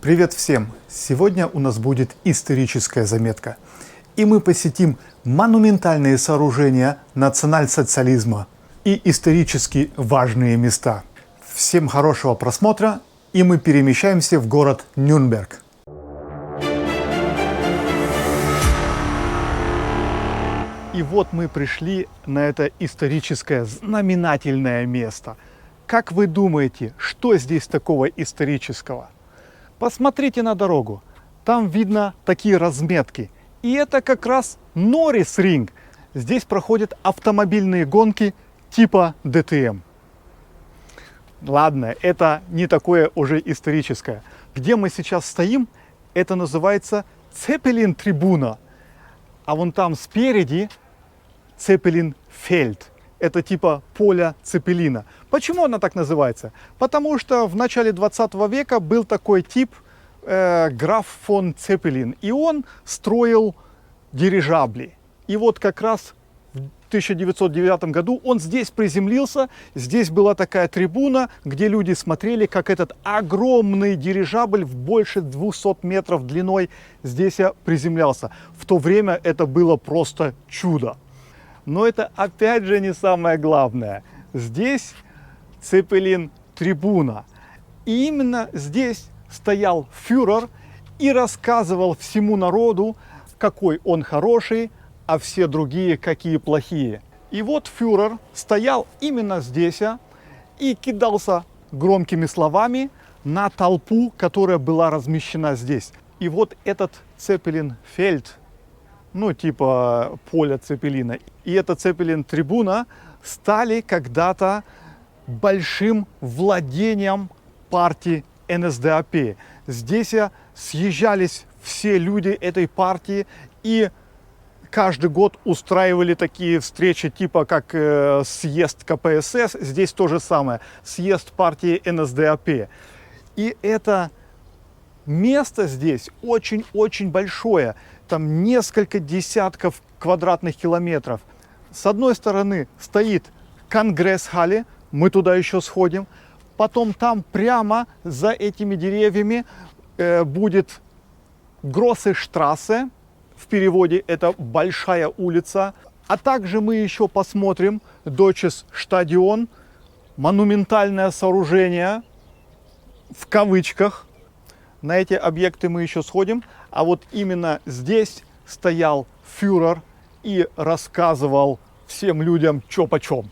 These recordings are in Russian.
Привет всем! Сегодня у нас будет историческая заметка. И мы посетим монументальные сооружения националь-социализма и исторически важные места. Всем хорошего просмотра, и мы перемещаемся в город Нюрнберг. И вот мы пришли на это историческое знаменательное место. Как вы думаете, что здесь такого исторического? Посмотрите на дорогу. Там видно такие разметки. И это как раз Норрис-ринг. Здесь проходят автомобильные гонки типа ДТМ. Ладно, это не такое уже историческое. Где мы сейчас стоим, это называется Цепелин-трибуна. А вон там спереди Цепелин-фельд. Это типа поля Цепелина. Почему она так называется? Потому что в начале 20 века был такой тип граф фон Цепелин. И он строил дирижабли. И вот как раз в 1909 году он здесь приземлился. Здесь была такая трибуна, где люди смотрели, как этот огромный дирижабль в больше 200 метров длиной здесь приземлялся. В то время это было просто чудо. Но это опять же не самое главное. Здесь Цепелин-трибуна. И именно здесь стоял фюрер и рассказывал всему народу, какой он хороший, а все другие какие плохие. И вот фюрер стоял именно здесь и кидался громкими словами на толпу, которая была размещена здесь. И вот этот Цепелин-фельд, ну типа поля Цепелина, и эта Цепелин-трибуна стали когда-то большим владением партии НСДАП. Здесь съезжались все люди этой партии и каждый год устраивали такие встречи типа как съезд КПСС. Здесь то же самое, съезд партии НСДАП. И это место здесь очень-очень большое. Там несколько десятков квадратных километров. С одной стороны стоит Конгресс-халле, мы туда еще сходим. Потом там прямо за этими деревьями будет Гроссе-штрассе, в переводе это большая улица. А также мы еще посмотрим Deutsches-Stadion, монументальное сооружение, в кавычках. На эти объекты мы еще сходим. А вот именно здесь стоял фюрер и рассказывал всем людям, чё почем.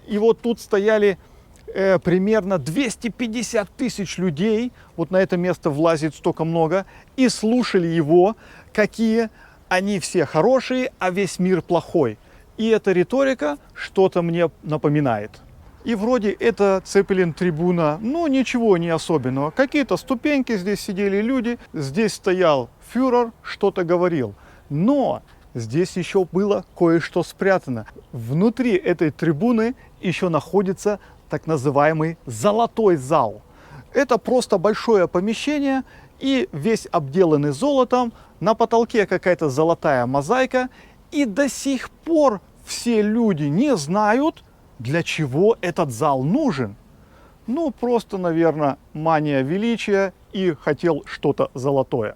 И вот тут стояли примерно 250 тысяч людей, вот на это место влазит столько много, и слушали его, какие они все хорошие, а весь мир плохой. И эта риторика что-то мне напоминает. И вроде это Цепелин-трибуна, ну ничего не особенного. Какие-то ступеньки, здесь сидели люди, здесь стоял фюрер, что-то говорил. Но здесь еще было кое-что спрятано. Внутри этой трибуны еще находится так называемый золотой зал. Это просто большое помещение и весь обделанный золотом. На потолке какая-то золотая мозаика. И до сих пор все люди не знают, для чего этот зал нужен. Ну, просто, наверное, мания величия и хотел что-то золотое.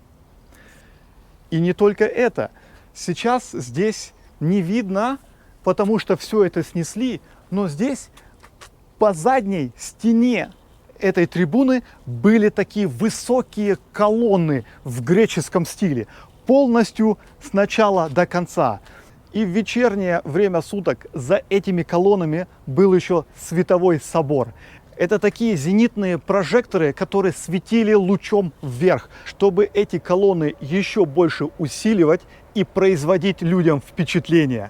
И не только это. Сейчас здесь не видно, потому что все это снесли, но здесь по задней стене этой трибуны были такие высокие колонны в греческом стиле, полностью с начала до конца. И в вечернее время суток за этими колоннами был еще световой собор. Это такие зенитные прожекторы, которые светили лучом вверх, чтобы эти колонны еще больше усиливать и производить людям впечатление.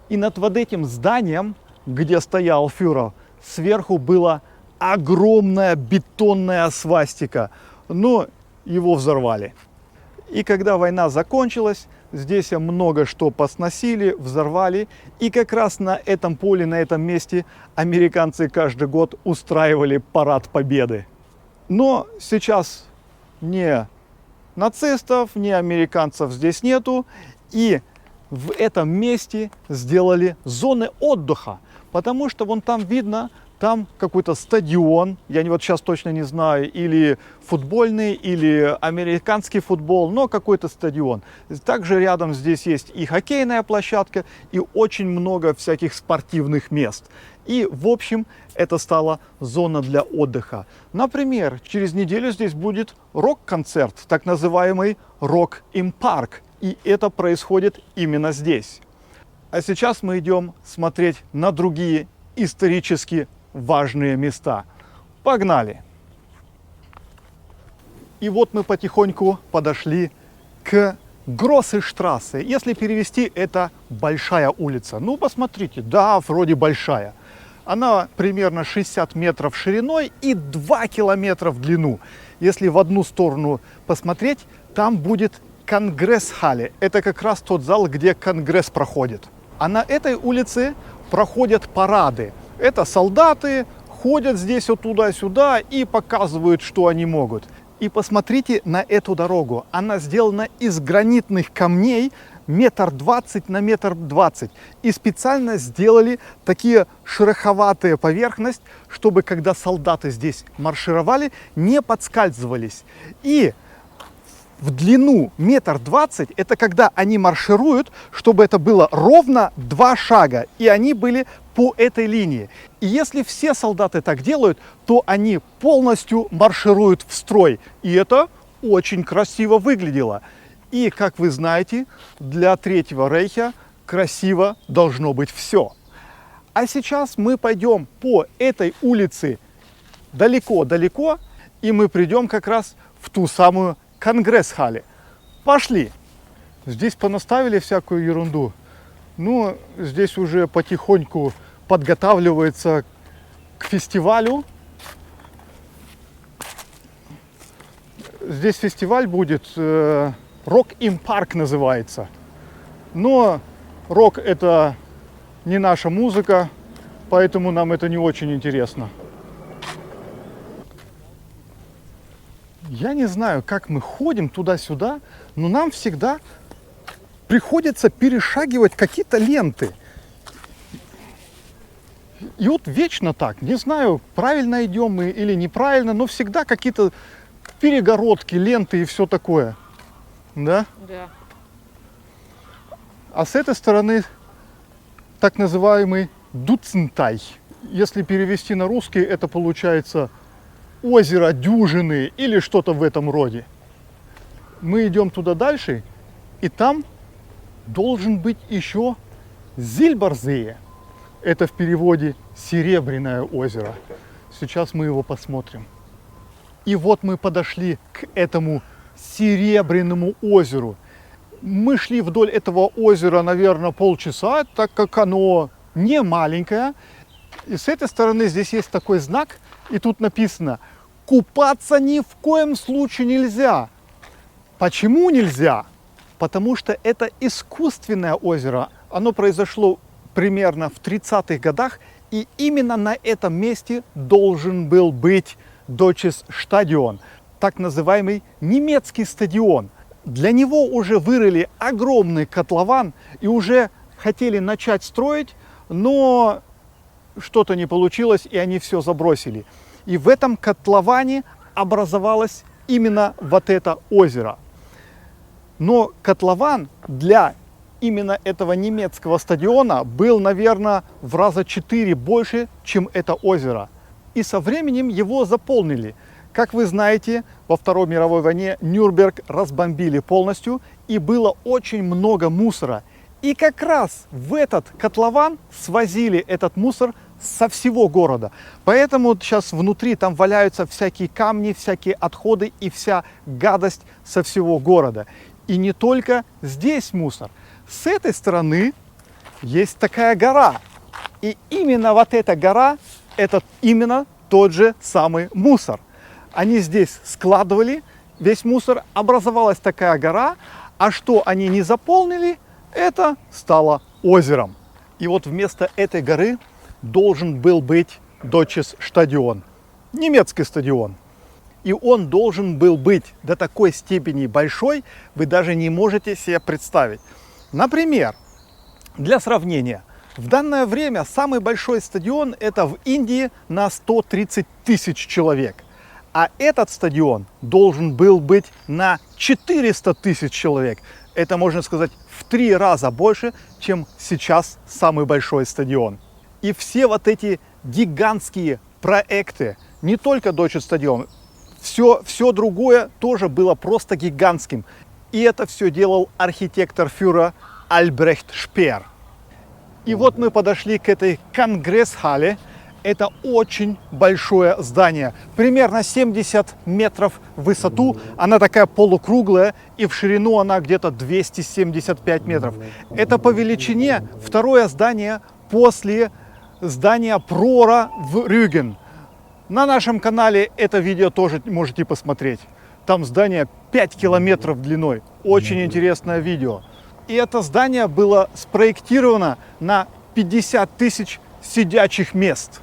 И над вот этим зданием, где стоял фюрер, сверху была огромная бетонная свастика, но его взорвали. И когда война закончилась, здесь много что посносили, взорвали. И как раз на этом поле, на этом месте американцы каждый год устраивали парад победы. Но сейчас ни нацистов, ни американцев здесь нету. И в этом месте сделали зоны отдыха. Потому что вон там видно там какой-то стадион, я вот сейчас точно не знаю, или футбольный, или американский футбол, но какой-то стадион. Также рядом здесь есть и хоккейная площадка, и очень много всяких спортивных мест. И, в общем, это стала зона для отдыха. Например, через неделю здесь будет рок-концерт, так называемый Rock im Park. И это происходит именно здесь. А сейчас мы идем смотреть на другие исторически важные места. Погнали! И вот мы потихоньку подошли к Гроссештрассе. Если перевести, это большая улица. Ну, посмотрите, да, вроде большая. Она примерно 60 метров шириной и 2 километра в длину. Если в одну сторону посмотреть, там будет Конгресс-халле. Это как раз тот зал, где Конгресс проходит. А на этой улице проходят парады. Это солдаты ходят здесь вот туда-сюда и показывают, что они могут. И посмотрите на эту дорогу. Она сделана из гранитных камней 1,20 на 1,20 м. И специально сделали такие шероховатые поверхности, чтобы когда солдаты здесь маршировали, не подскальзывались. И в длину 1,20 м, это когда они маршируют, чтобы это было ровно 2 шага, и они были по этой линии. И если все солдаты так делают, то они полностью маршируют в строй. И это очень красиво выглядело. И, как вы знаете, для Третьего Рейха красиво должно быть все. А сейчас мы пойдем по этой улице далеко-далеко, и мы придем как раз в ту самую Конгресс-халле. Пошли! Здесь понаставили всякую ерунду. Ну, здесь уже потихоньку подготавливается к фестивалю. Здесь фестиваль будет, Rock im Park называется. Но рок это не наша музыка, поэтому нам это не очень интересно. Я не знаю, как мы ходим туда-сюда, но нам всегда приходится перешагивать какие-то ленты. И вот вечно так. Не знаю, правильно идем мы или неправильно, но всегда какие-то перегородки, ленты и все такое. Да? Да. А с этой стороны так называемый Дуцентай. Если перевести на русский, это получается озеро Дюжины или что-то в этом роде. Мы идем туда дальше, и там должен быть еще Зильберзее. Это в переводе Серебряное озеро. Сейчас мы его посмотрим. И вот мы подошли к этому Серебряному озеру. Мы шли вдоль этого озера, наверное, полчаса, так как оно не маленькое. И с этой стороны здесь есть такой знак, и тут написано: купаться ни в коем случае нельзя. Почему нельзя? Потому что это искусственное озеро. Оно произошло примерно в 30-х годах, и именно на этом месте должен был быть Deutsches Stadion, так называемый немецкий стадион. Для него уже вырыли огромный котлован и уже хотели начать строить, но что-то не получилось, и они все забросили. И в этом котловане образовалось именно вот это озеро. Но котлован для именно этого немецкого стадиона был, наверное, в раза 4 больше, чем это озеро. И со временем его заполнили. Как вы знаете, во Второй мировой войне Нюрнберг разбомбили полностью, и было очень много мусора. И как раз в этот котлован свозили этот мусор со всего города. Поэтому сейчас внутри там валяются всякие камни, всякие отходы и вся гадость со всего города. И не только здесь мусор. С этой стороны есть такая гора. И именно вот эта гора, это именно тот же самый мусор. Они здесь складывали весь мусор, образовалась такая гора, а что они не заполнили, это стало озером. И вот вместо этой горы должен был быть Deutsches Stadion, немецкий стадион. И он должен был быть до такой степени большой, вы даже не можете себе представить. Например, для сравнения, В данное время самый большой стадион это в Индии на 130 тысяч человек. А этот стадион должен был быть на 400 тысяч человек. Это, можно сказать, в 3 раза больше, чем сейчас самый большой стадион. И все вот эти гигантские проекты, не только Deutsche Stadion, все другое тоже было просто гигантским. И это все делал архитектор-фюрер Альбрехт Шпеер. И вот мы подошли к этой Конгресс-халле. Это очень большое здание, примерно 70 метров в высоту. Она такая полукруглая, и в ширину она где-то 275 метров. Это по величине второе здание после здания Прора в Рюген. На нашем канале это видео тоже можете посмотреть. Там здание 5 километров длиной. Очень интересное видео. И это здание было спроектировано на 50 тысяч сидячих мест.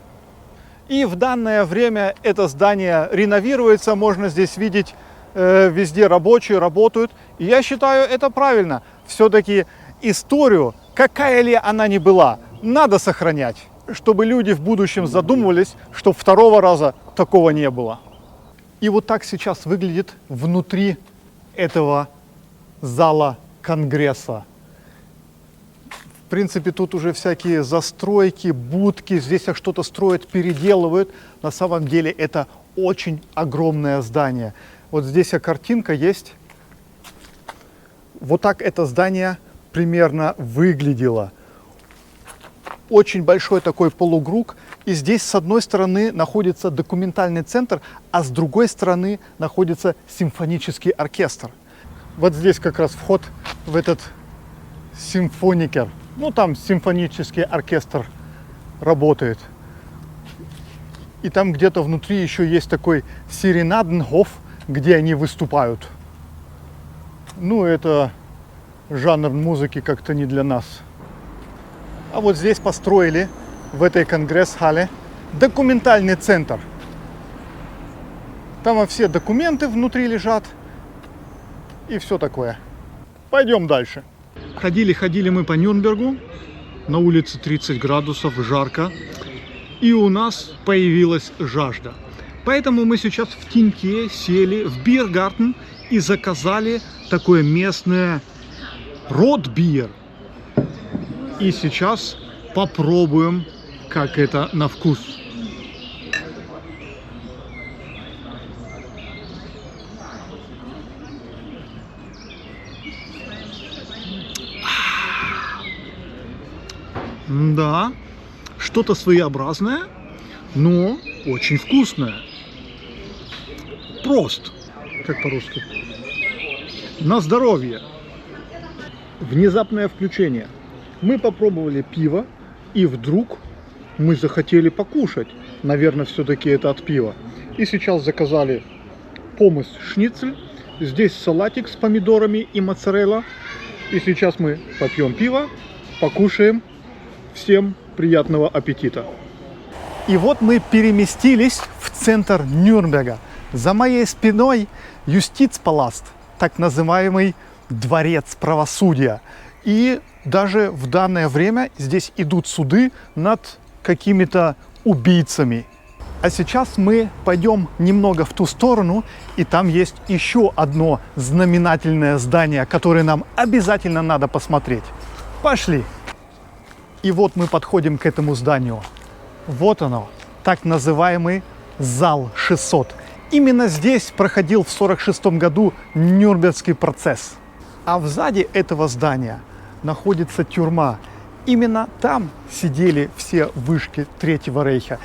И в данное время это здание реновируется. Можно здесь видеть, везде рабочие работают. И я считаю, это правильно. Все-таки историю, какая ли она ни была, надо сохранять, чтобы люди в будущем задумывались, что второго раза такого не было. И вот так сейчас выглядит внутри этого зала Конгресса. В принципе, тут уже всякие застройки, будки, здесь что-то строят, переделывают. На самом деле это очень огромное здание. Вот здесь картинка есть. Вот так это здание примерно выглядело. Очень большой такой полукруг. И здесь с одной стороны находится документальный центр, а с другой стороны находится симфонический оркестр. Вот здесь как раз вход в этот симфоникер. Ну, там симфонический оркестр работает. И там где-то внутри еще есть такой Серенаденhof, где они выступают. Ну, это жанр музыки как-то не для нас. А вот здесь построили, в этой Конгресс-халле, документальный центр. Там все документы внутри лежат и все такое. Пойдем дальше. Ходили мы по Нюрнбергу, на улице 30 градусов, жарко, и у нас появилась жажда. Поэтому мы сейчас в теньке сели в биргартен и заказали такое местное ротбир. И сейчас попробуем, как это на вкус. Да, что-то своеобразное, но очень вкусное. Прост, как по-русски. На здоровье. Внезапное включение. Мы попробовали пиво, и вдруг мы захотели покушать. Наверное, все-таки это от пива. И сейчас заказали помесь шницель. Здесь салатик с помидорами и моцарелла. И сейчас мы попьем пиво, покушаем. Всем приятного аппетита! И вот мы переместились в центр Нюрнберга. За моей спиной Justizpalast, так называемый дворец правосудия. И даже в данное время здесь идут суды над какими-то убийцами. А сейчас мы пойдем немного в ту сторону, и там есть еще одно знаменательное здание, которое нам обязательно надо посмотреть. Пошли! И вот мы подходим к этому зданию. Вот оно, так называемый зал 600. Именно здесь проходил в 1946 году Нюрнбергский процесс. А сзади этого здания находится тюрьма. Именно там сидели все вышки Третьего рейха.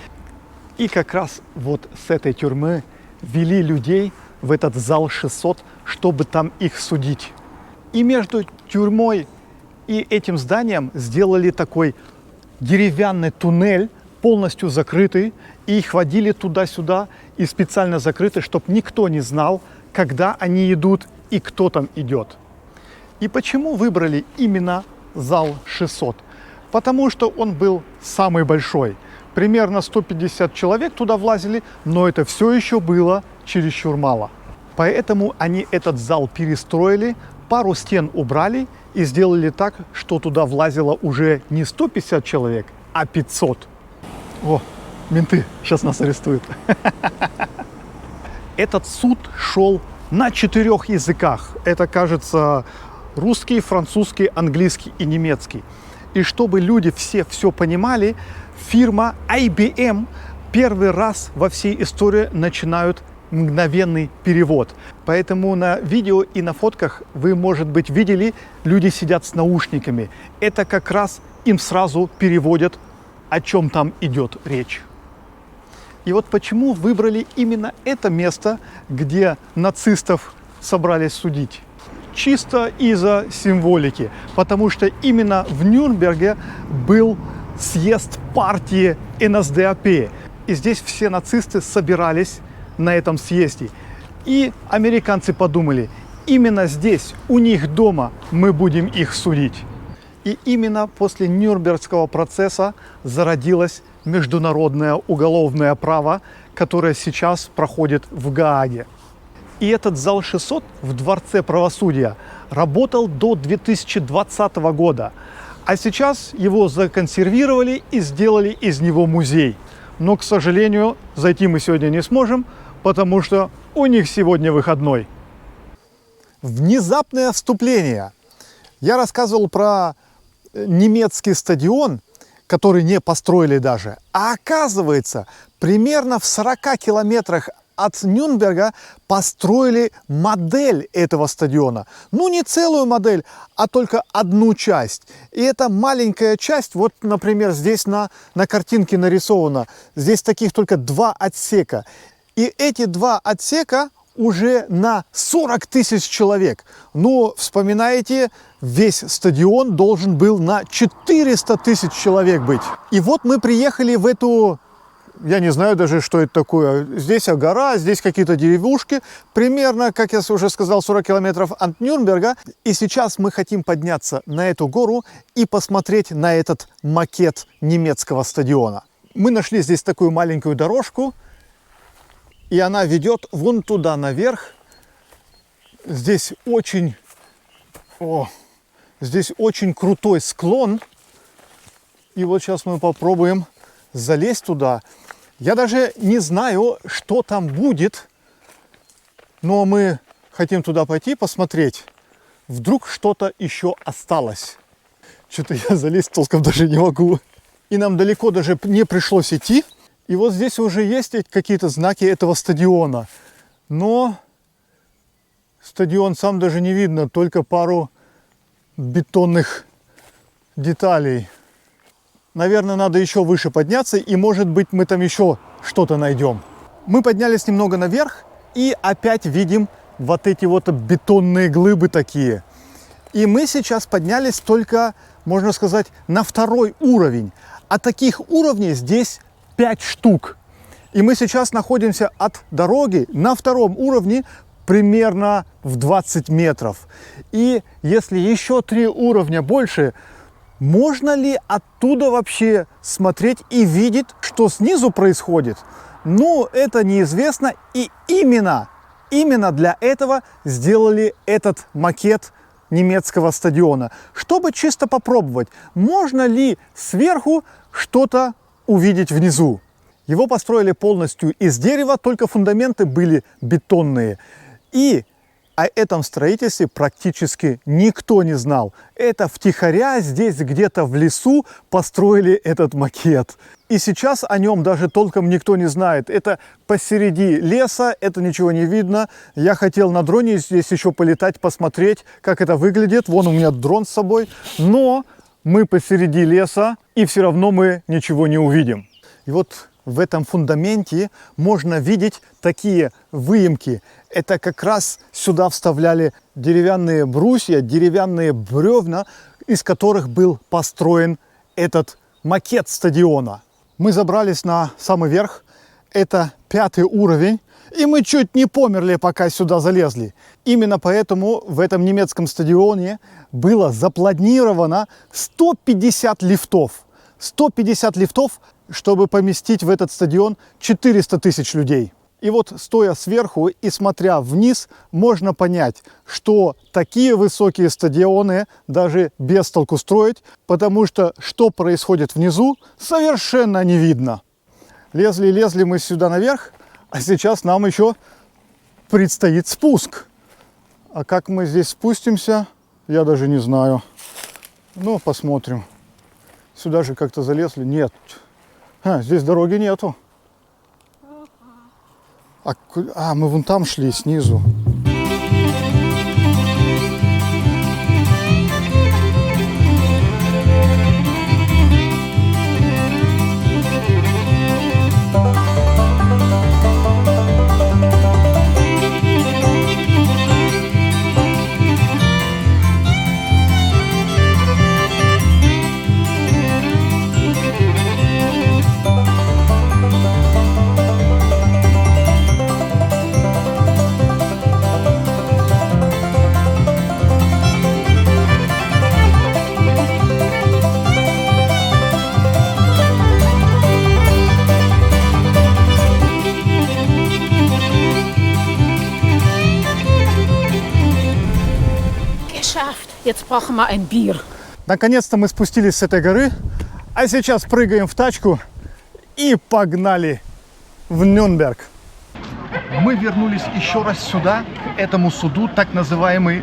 И как раз вот с этой тюрьмы вели людей в этот зал 600, чтобы там их судить. И между тюрьмой и этим зданием сделали такой деревянный туннель, полностью закрытый, и их водили туда-сюда, и специально закрытый, чтобы никто не знал, когда они идут и кто там идет. И почему выбрали именно зал 600? Потому что он был самый большой. Примерно 150 человек туда влазили, но это все еще было чересчур мало. Поэтому они этот зал перестроили пару стен убрали и сделали так, что туда влазило уже не 150 человек, а 500. О, менты, сейчас нас арестуют. Этот суд шел на 4 языках. Это, кажется, русский, французский, английский и немецкий. И чтобы люди все понимали, фирма IBM первый раз во всей истории начинают мгновенный перевод. Поэтому на видео и на фотках вы, может быть, видели, люди сидят с наушниками. Это как раз им сразу переводят, о чем там идет речь. И вот почему выбрали именно это место, где нацистов собрались судить. Чисто из-за символики, потому что именно в Нюрнберге был съезд партии НСДАП. И здесь все нацисты собирались на этом съезде. И американцы подумали, именно здесь, у них дома, мы будем их судить. И именно после Нюрнбергского процесса зародилось международное уголовное право, которое сейчас проходит в Гааге. И этот зал 600 в Дворце правосудия работал до 2020 года. А сейчас его законсервировали и сделали из него музей. Но, к сожалению, зайти мы сегодня не сможем, потому что у них сегодня выходной. Внезапное вступление. Я рассказывал про немецкий стадион, который не построили даже. А оказывается, примерно в 40 километрах от Нюрнберга построили модель этого стадиона. Ну, не целую модель, а только одну часть. И эта маленькая часть, вот, например, здесь на картинке нарисовано, здесь таких только 2 отсека. И эти 2 отсека уже на 40 тысяч человек. Ну, вспоминаете, весь стадион должен был на 400 тысяч человек быть. И вот мы приехали в эту... Я не знаю даже, что это такое. Здесь гора, здесь какие-то деревушки. Примерно, как я уже сказал, 40 километров от Нюрнберга. И сейчас мы хотим подняться на эту гору и посмотреть на этот макет немецкого стадиона. Мы нашли здесь такую маленькую дорожку. И она ведет вон туда наверх. Здесь очень крутой склон. И вот сейчас мы попробуем залезть туда. Я даже не знаю, что там будет, но мы хотим туда пойти посмотреть. Вдруг что-то еще осталось. Что-то я залезть толком даже не могу. И нам далеко даже не пришлось идти. И вот здесь уже есть какие-то знаки этого стадиона. Но стадион сам даже не видно, только пару бетонных деталей. Наверное, надо еще выше подняться, и, может быть, мы там еще что-то найдем. Мы поднялись немного наверх, и опять видим вот эти вот бетонные глыбы такие. И мы сейчас поднялись только, можно сказать, на 2-й уровень. А таких уровней здесь 5 штук. И мы сейчас находимся от дороги на 2-м уровне примерно в 20 метров. И если еще 3 уровня больше, можно ли оттуда вообще смотреть и видеть, что снизу происходит? Ну, это неизвестно. И именно для этого сделали этот макет немецкого стадиона. Чтобы чисто попробовать, можно ли сверху что-то увидеть внизу. Его построили полностью из дерева, только фундаменты были бетонные. И о этом строительстве практически никто не знал. Это втихаря здесь где-то в лесу построили этот макет. И сейчас о нем даже толком никто не знает. Это посреди леса, это ничего не видно. Я хотел на дроне здесь еще полетать, посмотреть, как это выглядит. Вон у меня дрон с собой. Но мы посреди леса, и все равно мы ничего не увидим. И вот в этом фундаменте можно видеть такие выемки. Это как раз сюда вставляли деревянные брусья, деревянные бревна, из которых был построен этот макет стадиона. Мы забрались на самый верх. Это 5-й уровень. И мы чуть не померли, пока сюда залезли. Именно поэтому в этом немецком стадионе было запланировано 150 лифтов. 150 лифтов, чтобы поместить в этот стадион 400 тысяч людей. И вот стоя сверху и смотря вниз, можно понять, что такие высокие стадионы даже без толку строить, потому что происходит внизу, совершенно не видно. Лезли мы сюда наверх, а сейчас нам еще предстоит спуск. А как мы здесь спустимся, я даже не знаю. Ну, посмотрим. Сюда же как-то залезли. Нет. Здесь дороги нету. Мы вон там шли, снизу. Jetzt brauchen wir ein Bier. Наконец-то мы спустились с этой горы, а сейчас прыгаем в тачку и погнали в Нюрнберг. Мы вернулись еще раз сюда, к этому суду, так называемый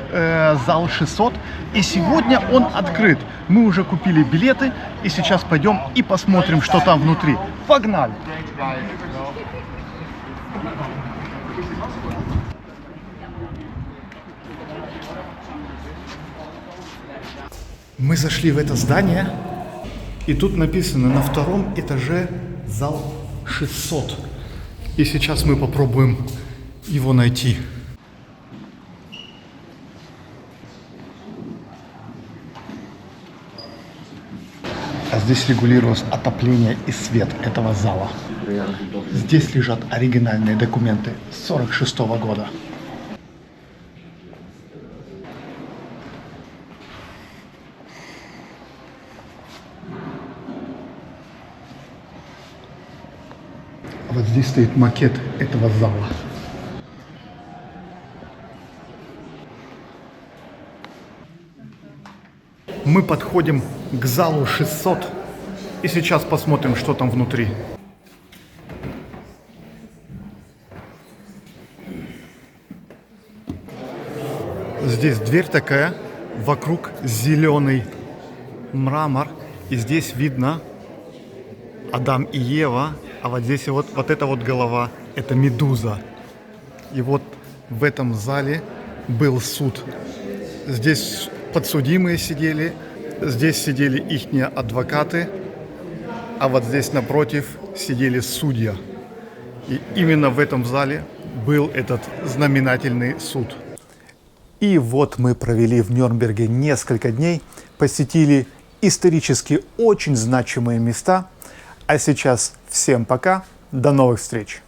зал 600. И сегодня он открыт. Мы уже купили билеты и сейчас пойдем и посмотрим, что там внутри. Погнали! Мы зашли в это здание, и тут написано на втором этаже зал 600. И сейчас мы попробуем его найти. А здесь регулировалось отопление и свет этого зала. Здесь лежат оригинальные документы 1946 года. Вот здесь стоит макет этого зала. Мы подходим к залу 600 и сейчас посмотрим, что там внутри. Здесь дверь такая, вокруг зеленый мрамор, и здесь видно Адам и Ева. А вот здесь вот эта вот голова, это Медуза. И вот в этом зале был суд. Здесь подсудимые сидели, здесь сидели ихние адвокаты, а вот здесь напротив сидели судья. И именно в этом зале был этот знаменательный суд. И вот мы провели в Нюрнберге несколько дней, посетили исторически очень значимые места. А сейчас всем пока, до новых встреч!